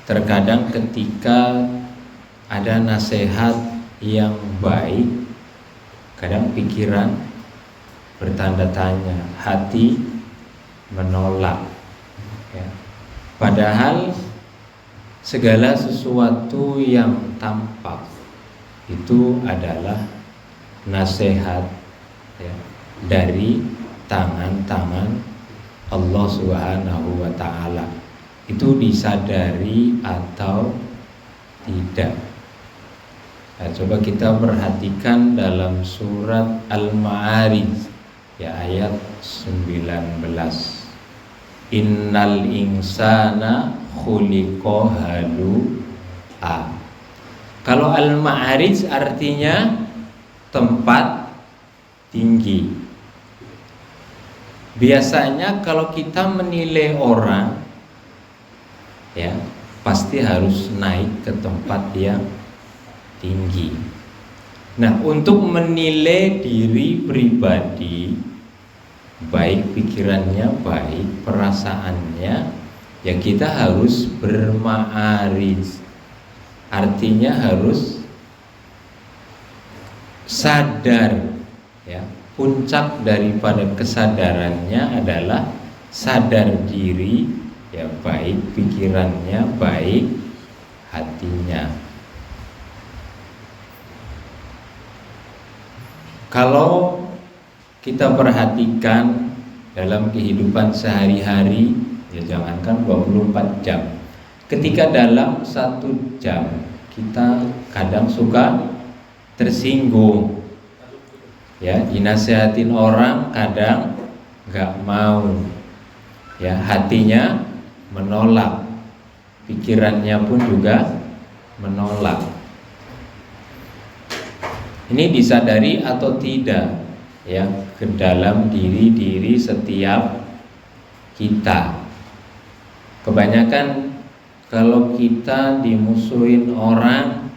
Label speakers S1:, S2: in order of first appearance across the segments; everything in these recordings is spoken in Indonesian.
S1: Terkadang ketika ada nasihat yang baik, kadang pikiran bertanda tanya, hati menolak, ya. Padahal segala sesuatu yang tampak itu adalah nasihat, ya, dari tangan-tangan Allah Subhanahu wa Ta'ala. Itu disadari atau tidak. Nah, coba kita perhatikan dalam surat Al-Ma'arij, ya, ayat 19. Innal insana khuliqa halu'a. Kalau Al-Ma'arij artinya tempat tinggi. Biasanya kalau kita menilai orang, ya, pasti harus naik ke tempat yang tinggi. Nah, untuk menilai diri pribadi, baik pikirannya, baik perasaannya, ya kita harus berma'arij. Artinya harus sadar, ya. Puncak daripada kesadarannya adalah sadar diri, ya, baik pikirannya, baik hatinya. Kalau kita perhatikan dalam kehidupan sehari-hari, ya jangankan 24 jam, ketika dalam 1 jam kita kadang suka tersinggung, ya, dinasehatin orang kadang gak mau, ya, hatinya menolak, pikirannya pun juga menolak. Ini disadari atau tidak, ya, ke dalam diri setiap kita. Kebanyakan kalau kita dimusuhin orang,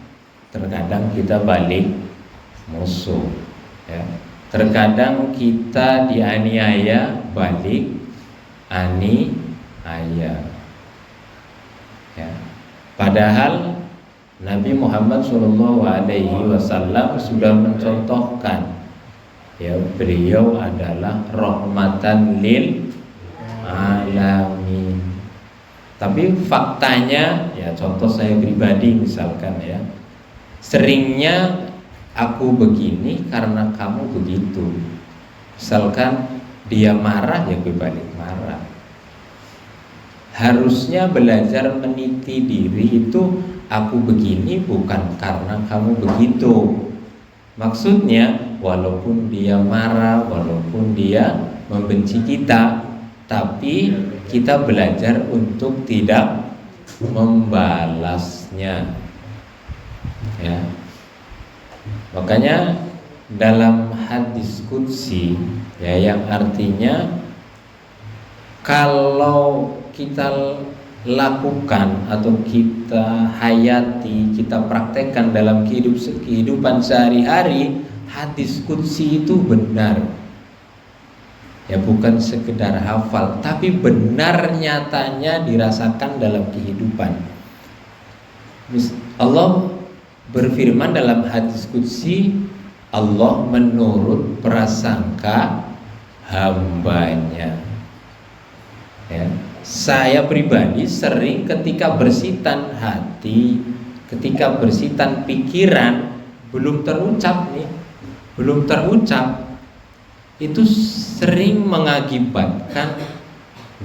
S1: terkadang kita balik musuh, ya. Terkadang kita dianiaya, balik aniaya, ya. Padahal Nabi Muhammad SAW sudah mencontohkan, ya, beliau adalah rahmatan lil alamin. Tapi faktanya, ya, contoh saya pribadi misalkan, ya, seringnya aku begini karena kamu begitu. Misalkan dia marah, ya gue balik marah. Harusnya belajar meniti diri itu, aku begini bukan karena kamu begitu. Maksudnya walaupun dia marah, walaupun dia membenci kita, tapi kita belajar untuk tidak membalasnya, ya. Makanya dalam hadis qudsi, ya, yang artinya kalau kita lakukan atau kita hayati, kita praktekkan dalam kehidupan sehari-hari, hadis qudsi itu benar, ya, bukan sekedar hafal, tapi benar nyatanya dirasakan dalam kehidupan. Allah berfirman dalam hadis qudsi, Allah menurut prasangka hambanya, ya. Saya pribadi sering ketika bersitan hati, ketika bersitan pikiran, belum terucap, itu sering mengakibatkan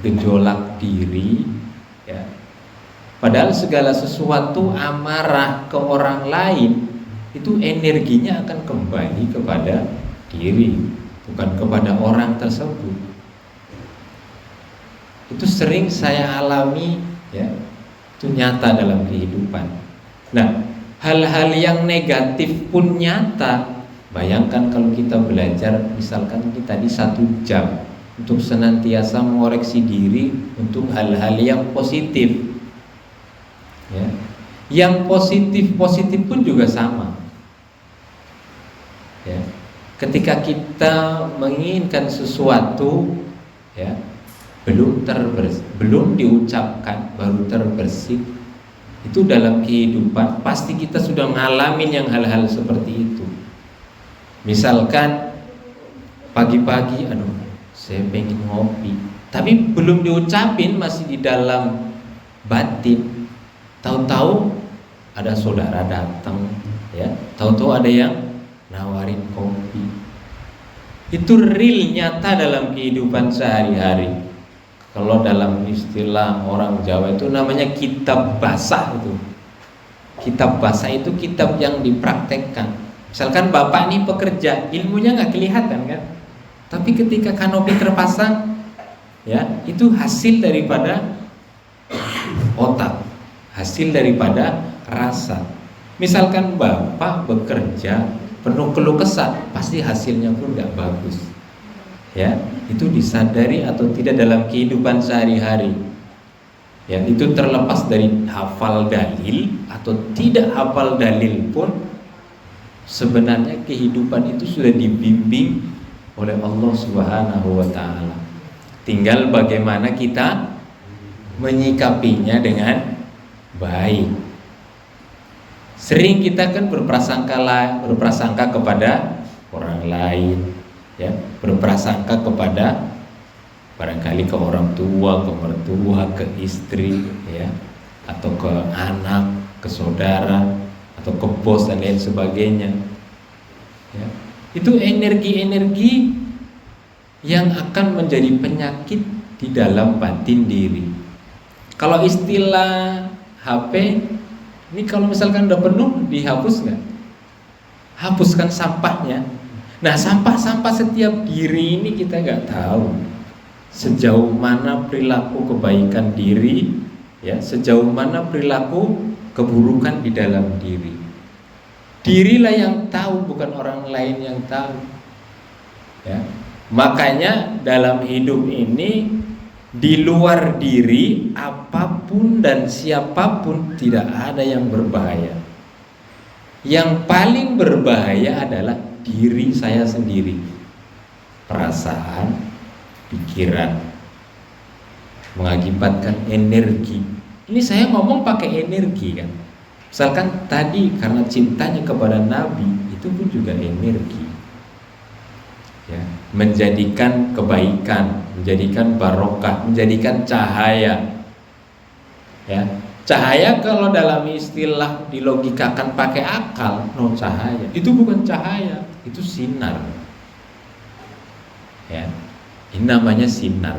S1: gejolak diri, ya. Padahal segala sesuatu amarah ke orang lain itu energinya akan kembali kepada diri, bukan kepada orang tersebut. Itu sering saya alami, ya, itu nyata dalam kehidupan. Nah, hal-hal yang negatif pun nyata. Bayangkan kalau kita belajar, misalkan kita di 1 jam untuk senantiasa mengoreksi diri untuk hal-hal yang positif, ya. Yang positif pun juga sama, ya. Ketika kita menginginkan sesuatu, ya, belum diucapkan baru terbersit, Itu dalam kehidupan pasti kita sudah ngalamin yang hal-hal seperti itu. Misalkan pagi-pagi, aduh saya pengen ngopi, tapi belum diucapin, masih di dalam batin. Tahu-tahu ada saudara datang, ya, tahu-tahu ada yang nawarin kopi. Itu real, nyata dalam kehidupan sehari-hari. Kalau dalam istilah orang Jawa itu namanya kitab basah itu. Kitab basah itu kitab yang dipraktekkan. Misalkan bapak ini pekerja, ilmunya nggak kelihatan kan, tapi ketika kanopi terpasang, ya itu hasil daripada otak, hasil daripada rasa. Misalkan bapak bekerja penuh keluh kesah, pasti hasilnya pun nggak bagus. Ya, itu disadari atau tidak dalam kehidupan sehari-hari. Ya, itu terlepas dari hafal dalil atau tidak hafal dalil pun, sebenarnya kehidupan itu sudah dibimbing oleh Allah Subhanahu wa taala. Tinggal bagaimana kita menyikapinya dengan baik. Sering kita kan berprasangka kepada orang lain, ya, berprasangka kepada barangkali ke orang tua, ke mertua, ke istri, ya, atau ke anak, ke saudara, atau ke bos dan lain sebagainya. Ya, itu energi-energi yang akan menjadi penyakit di dalam batin diri. Kalau istilah HP ini, kalau misalkan udah penuh, dihapus nggak? Hapuskan sampahnya. Nah, sampah-sampah setiap diri ini kita nggak tahu sejauh mana perilaku kebaikan diri, ya, sejauh mana perilaku keburukan di dalam diri. Dirilah yang tahu, bukan orang lain yang tahu. Ya, makanya dalam hidup ini, di luar diri apapun dan siapapun tidak ada yang berbahaya. Yang paling berbahaya adalah diri saya sendiri. Perasaan, pikiran, mengakibatkan energi. Ini saya ngomong pakai energi kan. Misalkan tadi karena cintanya kepada Nabi, itu pun juga energi. Ya, menjadikan kebaikan, menjadikan barokah, menjadikan cahaya. Ya, cahaya kalau dalam istilah dilogikakan pakai akal, no cahaya. Itu bukan cahaya, itu sinar. Ya, ini namanya sinar.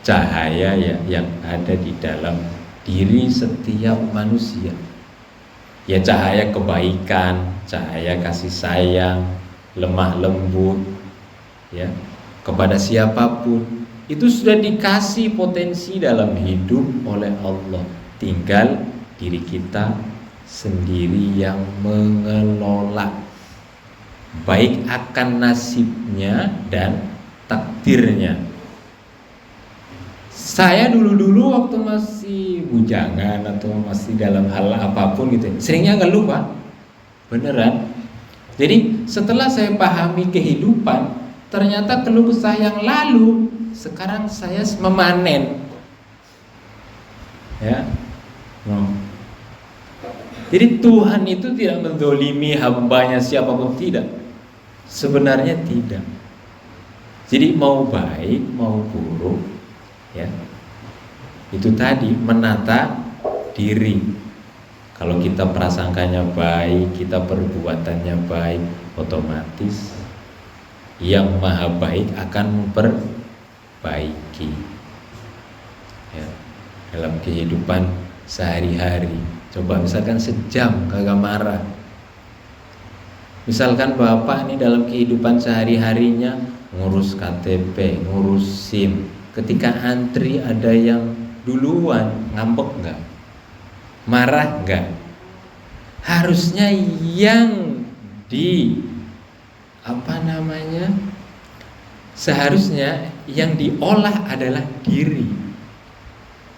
S1: Cahaya ya, yang ada di dalam diri setiap manusia. Ya, cahaya kebaikan, cahaya kasih sayang, lemah lembut, ya, kepada siapapun. Itu sudah dikasih potensi dalam hidup oleh Allah. Tinggal diri kita sendiri yang mengelola, baik akan nasibnya dan takdirnya. Saya dulu waktu masih bujangan atau masih dalam hal apapun gitu, seringnya ngeluh Pak, beneran. Jadi setelah saya pahami kehidupan, ternyata keluh kesah yang lalu sekarang saya memanen. Ya, jadi Tuhan itu tidak menzolimi hambanya siapapun, tidak. Sebenarnya tidak. Jadi mau baik mau buruk, ya, itu tadi menata diri. Kalau kita prasangkanya baik, kita perbuatannya baik, otomatis yang maha baik akan memperbaiki, ya, dalam kehidupan sehari-hari. Coba misalkan sejam kagak marah. Misalkan bapak ini dalam kehidupan sehari-harinya ngurus KTP, ngurus SIM, ketika antri ada yang duluan, ngambek nggak? Marah nggak? Harusnya yang seharusnya yang diolah adalah diri,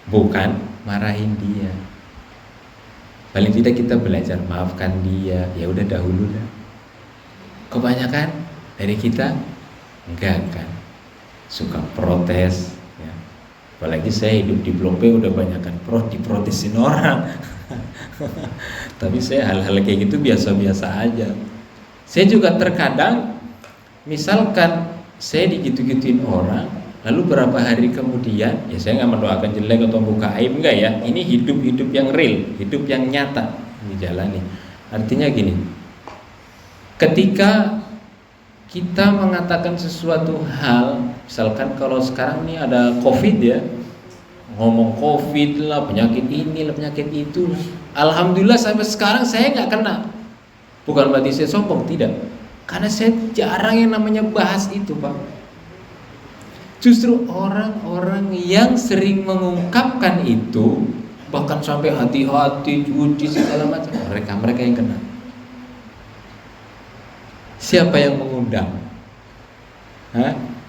S1: bukan marahin dia. Paling tidak kita belajar maafkan dia, ya udah dahulu dah. Kebanyakan dari kita enggak kan, suka protes, ya. Apalagi saya hidup di Blok B udah banyak kan diprotesin orang. Tapi saya hal-hal kayak gitu biasa-biasa aja. Saya juga terkadang misalkan saya digitu-gituin orang, lalu berapa hari kemudian, ya saya nggak mendoakan jelek atau buka aib, enggak ya. Ini hidup yang real, hidup yang nyata dijalani. Artinya gini, ketika kita mengatakan sesuatu hal, misalkan kalau sekarang nih ada COVID ya, ngomong COVID lah, penyakit ini lah, penyakit itu lah. Alhamdulillah sampai sekarang saya nggak kena. Bukan berarti saya sombong, tidak. Karena saya jarang yang namanya bahas itu, Pak. Justru orang-orang yang sering mengungkapkan itu, bahkan sampai hati-hati, cuci segala macam, mereka yang kena. Siapa yang mengundang?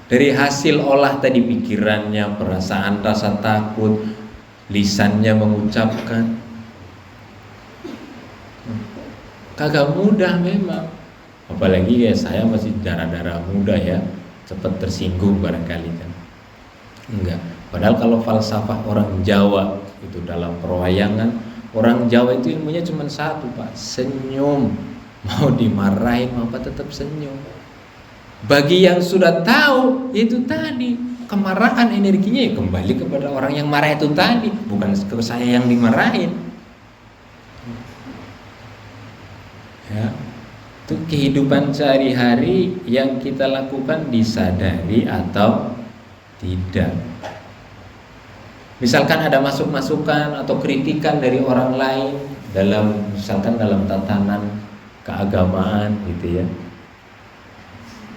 S1: Dari hasil olah tadi pikirannya, perasaan, rasa takut, lisannya mengucapkan. Kagak mudah memang. Apalagi ya saya masih darah-darah muda ya, cepat tersinggung barangkali kan. Enggak. Padahal kalau falsafah orang Jawa itu dalam perwayangan, orang Jawa itu ilmunya cuma satu, Pak, senyum. Mau dimarahin mau apa tetap senyum. Bagi yang sudah tahu itu tadi, kemarahan energinya ya kembali kepada orang yang marah itu tadi, bukan ke saya yang dimarahin. Ya, itu kehidupan sehari-hari yang kita lakukan disadari atau tidak. Misalkan ada masukan atau kritikan dari orang lain misalkan dalam tatanan keagamaan gitu ya.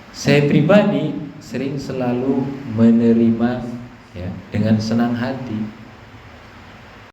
S1: Saya pribadi sering selalu menerima ya dengan senang hati.